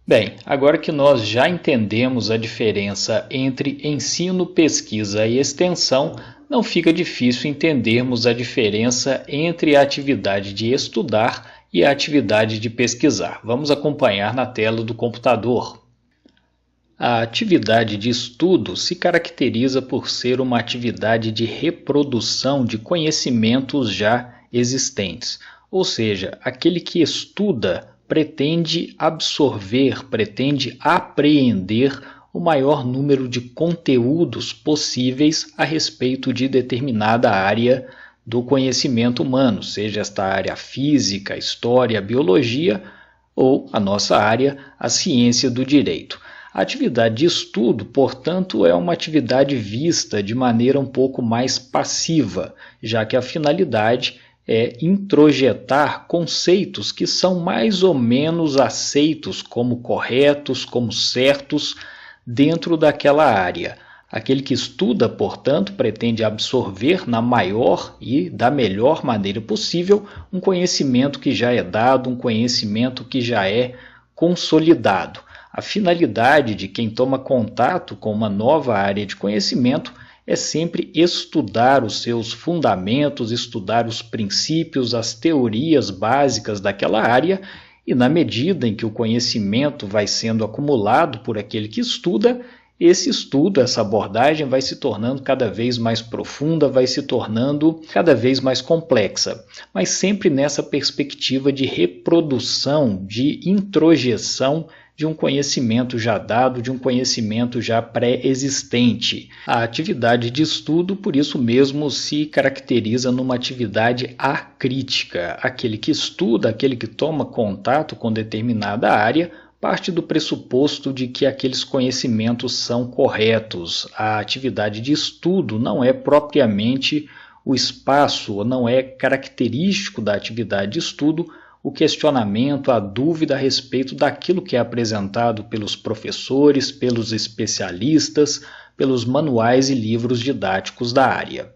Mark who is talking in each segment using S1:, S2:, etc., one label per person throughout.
S1: Bem, agora que nós já entendemos a diferença entre ensino, pesquisa e extensão, não fica difícil entendermos a diferença entre a atividade de estudar e a atividade de pesquisar. Vamos acompanhar na tela do computador. A atividade de estudo se caracteriza por ser uma atividade de reprodução de conhecimentos já existentes, ou seja, aquele que estuda pretende absorver, pretende apreender o maior número de conteúdos possíveis a respeito de determinada área do conhecimento humano, seja esta área física, história, biologia ou a nossa área, a ciência do direito. A atividade de estudo, portanto, é uma atividade vista de maneira um pouco mais passiva, já que a finalidade é introjetar conceitos que são mais ou menos aceitos como corretos, como certos dentro daquela área. Aquele que estuda, portanto, pretende absorver na maior e da melhor maneira possível um conhecimento que já é dado, um conhecimento que já é consolidado. A finalidade de quem toma contato com uma nova área de conhecimento é sempre estudar os seus fundamentos, estudar os princípios, as teorias básicas daquela área, e na medida em que o conhecimento vai sendo acumulado por aquele que estuda, esse estudo, essa abordagem vai se tornando cada vez mais profunda, vai se tornando cada vez mais complexa, mas sempre nessa perspectiva de reprodução, de introjeção de um conhecimento já dado, de um conhecimento já pré-existente. A atividade de estudo, por isso mesmo, se caracteriza numa atividade acrítica. Aquele que estuda, aquele que toma contato com determinada área, parte do pressuposto de que aqueles conhecimentos são corretos. A atividade de estudo não é propriamente o espaço, não é característico da atividade de estudo o questionamento, a dúvida a respeito daquilo que é apresentado pelos professores, pelos especialistas, pelos manuais e livros didáticos da área.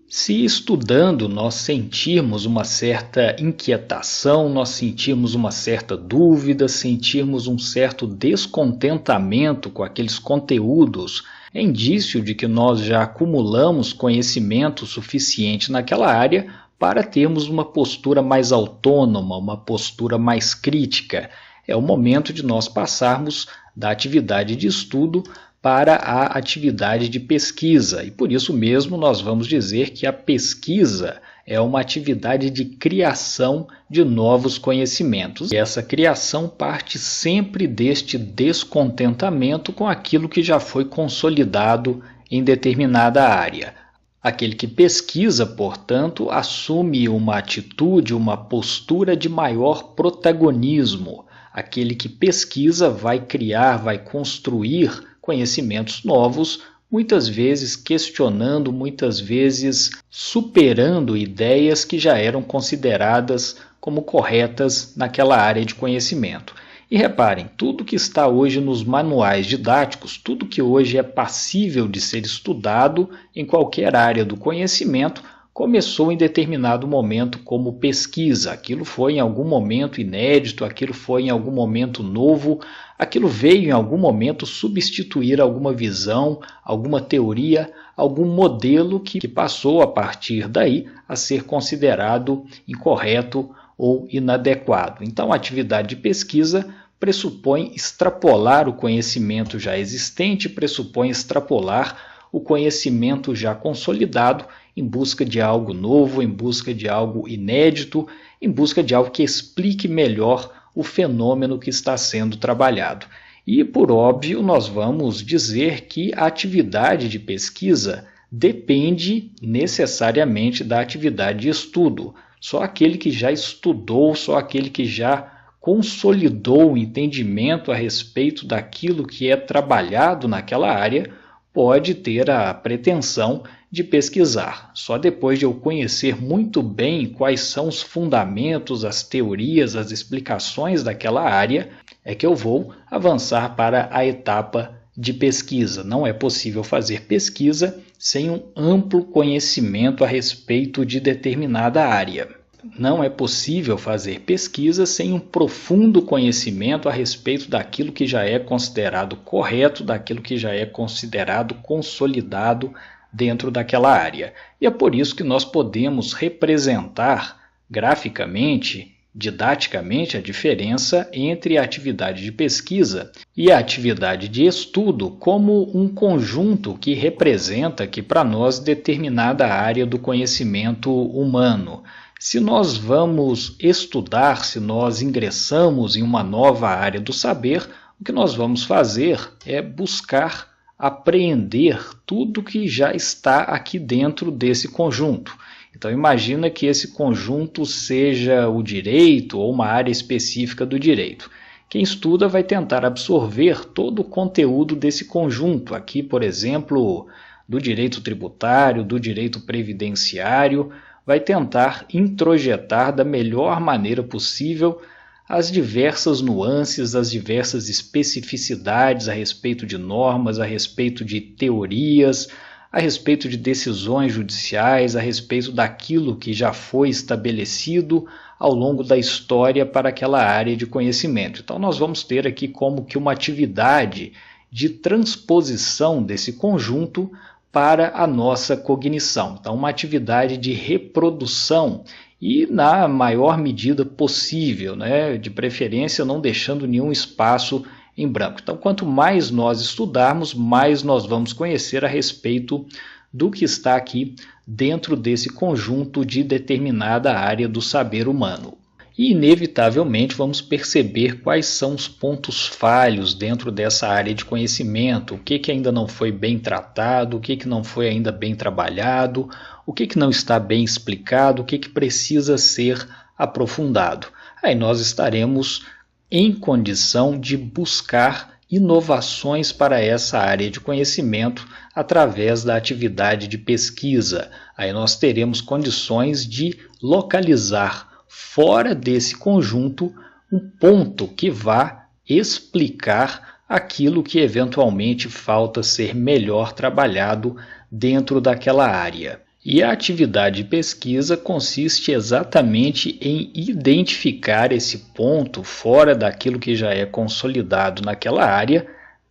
S1: Se estudando nós sentirmos uma certa inquietação, nós sentirmos uma certa dúvida, sentirmos um certo descontentamento com aqueles conteúdos, é indício de que nós já acumulamos conhecimento suficiente naquela área para termos uma postura mais autônoma, uma postura mais crítica. É o momento de nós passarmos da atividade de estudo para a atividade de pesquisa. E por isso mesmo nós vamos dizer que a pesquisa é uma atividade de criação de novos conhecimentos. E essa criação parte sempre deste descontentamento com aquilo que já foi consolidado em determinada área. Aquele que pesquisa, portanto, assume uma atitude, uma postura de maior protagonismo. Aquele que pesquisa vai criar, vai construir conhecimentos novos, muitas vezes questionando, muitas vezes superando ideias que já eram consideradas como corretas naquela área de conhecimento. E reparem, tudo que está hoje nos manuais didáticos, tudo que hoje é passível de ser estudado em qualquer área do conhecimento, começou em determinado momento como pesquisa. Aquilo foi em algum momento inédito, aquilo foi em algum momento novo, aquilo veio em algum momento substituir alguma visão, alguma teoria, algum modelo que passou a partir daí a ser considerado incorreto ou inadequado. Então, a atividade de pesquisa pressupõe extrapolar o conhecimento já existente, pressupõe extrapolar o conhecimento já consolidado em busca de algo novo, em busca de algo inédito, em busca de algo que explique melhor o fenômeno que está sendo trabalhado. E, por óbvio, nós vamos dizer que a atividade de pesquisa depende necessariamente da atividade de estudo. Só aquele que já estudou, só aquele que já consolidou o entendimento a respeito daquilo que é trabalhado naquela área pode ter a pretensão de pesquisar. Só depois de eu conhecer muito bem quais são os fundamentos, as teorias, as explicações daquela área, é que eu vou avançar para a etapa de pesquisa. Não é possível fazer pesquisa sem um amplo conhecimento a respeito de determinada área. Não é possível fazer pesquisa sem um profundo conhecimento a respeito daquilo que já é considerado correto, daquilo que já é considerado consolidado dentro daquela área. E é por isso que nós podemos representar graficamente, didaticamente, a diferença entre a atividade de pesquisa e a atividade de estudo como um conjunto que representa aqui para nós determinada área do conhecimento humano. Se nós vamos estudar, se nós ingressamos em uma nova área do saber, o que nós vamos fazer é buscar apreender tudo que já está aqui dentro desse conjunto. Então imagina que esse conjunto seja o direito ou uma área específica do direito. Quem estuda vai tentar absorver todo o conteúdo desse conjunto, aqui, por exemplo, do direito tributário, do direito previdenciário, vai tentar introjetar da melhor maneira possível as diversas nuances, as diversas especificidades a respeito de normas, a respeito de teorias, a respeito de decisões judiciais, a respeito daquilo que já foi estabelecido ao longo da história para aquela área de conhecimento. Então nós vamos ter aqui como que uma atividade de transposição desse conjunto para a nossa cognição. Então, uma atividade de reprodução e na maior medida possível, né? De preferência não deixando nenhum espaço em branco. Então, quanto mais nós estudarmos, mais nós vamos conhecer a respeito do que está aqui dentro desse conjunto de determinada área do saber humano. E, inevitavelmente, vamos perceber quais são os pontos falhos dentro dessa área de conhecimento, o que ainda não foi bem tratado, o que não foi ainda bem trabalhado, o que não está bem explicado, o que precisa ser aprofundado. Aí nós estaremos em condição de buscar inovações para essa área de conhecimento através da atividade de pesquisa. Aí nós teremos condições de localizar fora desse conjunto um ponto que vá explicar aquilo que eventualmente falta ser melhor trabalhado dentro daquela área. E a atividade de pesquisa consiste exatamente em identificar esse ponto fora daquilo que já é consolidado naquela área,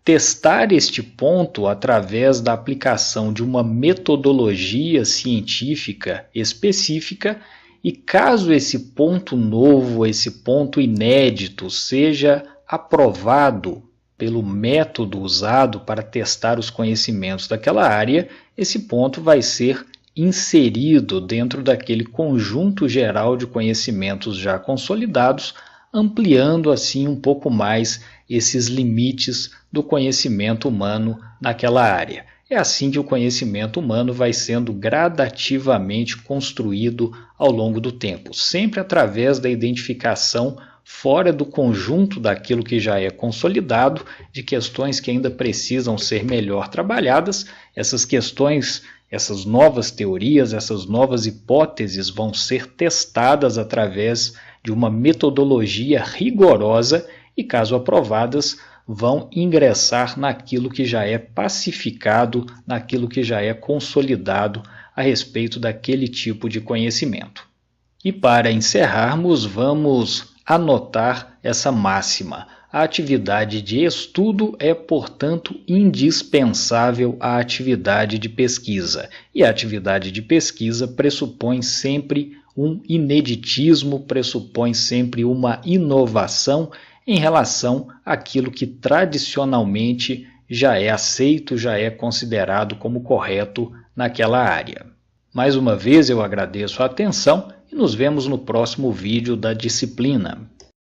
S1: testar este ponto através da aplicação de uma metodologia científica específica. E caso esse ponto novo, esse ponto inédito seja aprovado pelo método usado para testar os conhecimentos daquela área, esse ponto vai ser inserido dentro daquele conjunto geral de conhecimentos já consolidados, ampliando assim um pouco mais esses limites do conhecimento humano naquela área. É assim que o conhecimento humano vai sendo gradativamente construído ao longo do tempo, sempre através da identificação fora do conjunto daquilo que já é consolidado, de questões que ainda precisam ser melhor trabalhadas. Essas questões, essas novas teorias, essas novas hipóteses vão ser testadas através de uma metodologia rigorosa e, caso aprovadas, vão ingressar naquilo que já é pacificado, naquilo que já é consolidado a respeito daquele tipo de conhecimento. E para encerrarmos, vamos anotar essa máxima. A atividade de estudo é, portanto, indispensável à atividade de pesquisa. E a atividade de pesquisa pressupõe sempre um ineditismo, pressupõe sempre uma inovação em relação àquilo que tradicionalmente já é aceito, já é considerado como correto naquela área. Mais uma vez eu agradeço a atenção e nos vemos no próximo vídeo da disciplina.